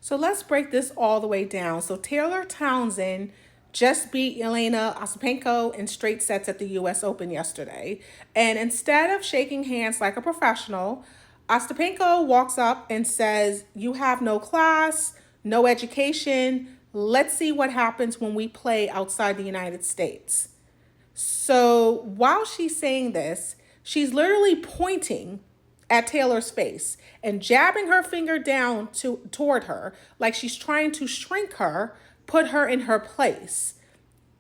So let's break this all the way down. So Taylor Townsend just beat Elena Ostapenko in straight sets at the US Open yesterday. And instead of shaking hands like a professional, Ostapenko walks up and says, "You have no class, no education. Let's see what happens when we play outside the United States." So while she's saying this, she's literally pointing at Taylor's face and jabbing her finger down toward her like she's trying to shrink her, put her in her place.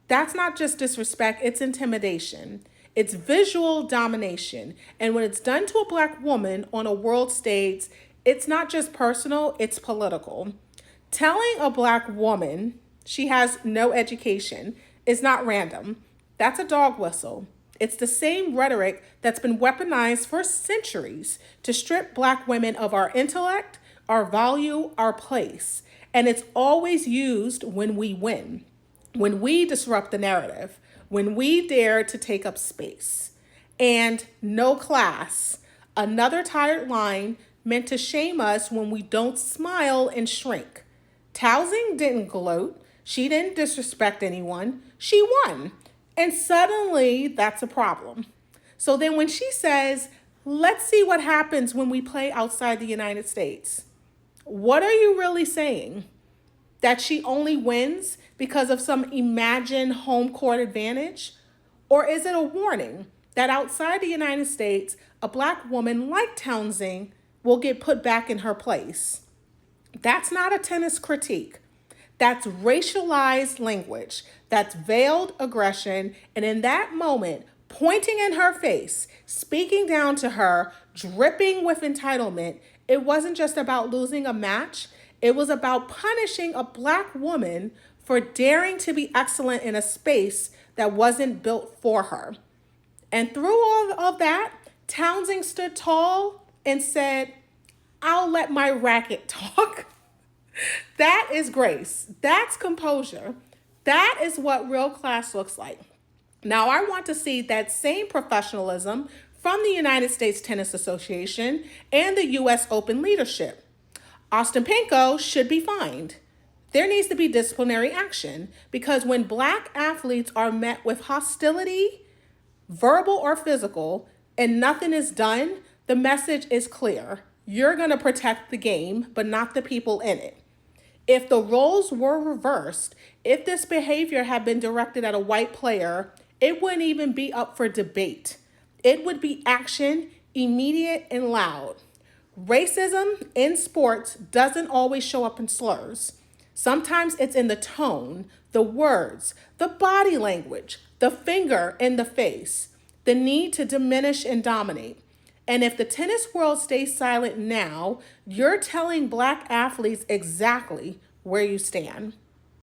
That's not just disrespect, it's intimidation. It's visual domination. And when it's done to a Black woman on a world stage, it's not just personal, it's political. Telling a Black woman she has no education is not random. That's a dog whistle. It's the same rhetoric that's been weaponized for centuries to strip Black women of our intellect, our value, our place. And it's always used when we win, when we disrupt the narrative, when we dare to take up space. And no class, another tired line meant to shame us when we don't smile and shrink. Townsend didn't gloat. She didn't disrespect anyone. She won. And suddenly that's a problem. So then when she says, "Let's see what happens when we play outside the United States," what are you really saying? That she only wins because of some imagined home court advantage? Or is it a warning that outside the United States, a Black woman like Townsend will get put back in her place? That's not a tennis critique. That's racialized language. That's veiled aggression. And in that moment, pointing in her face, speaking down to her, dripping with entitlement, it wasn't just about losing a match. It was about punishing a Black woman for daring to be excellent in a space that wasn't built for her. And through all of that, Townsend stood tall and said, "I'll let my racket talk." That is grace. That's composure. That is what real class looks like. Now, I want to see that same professionalism from the United States Tennis Association and the US Open leadership. Ostapenko should be fined. There needs to be disciplinary action because when Black athletes are met with hostility, verbal or physical, and nothing is done, the message is clear. You're going to protect the game, but not the people in it. If the roles were reversed, if this behavior had been directed at a white player, it wouldn't even be up for debate. It would be action, immediate and loud. Racism in sports doesn't always show up in slurs. Sometimes it's in the tone, the words, the body language, the finger in the face, the need to diminish and dominate. And if the tennis world stays silent now, you're telling Black athletes exactly where you stand.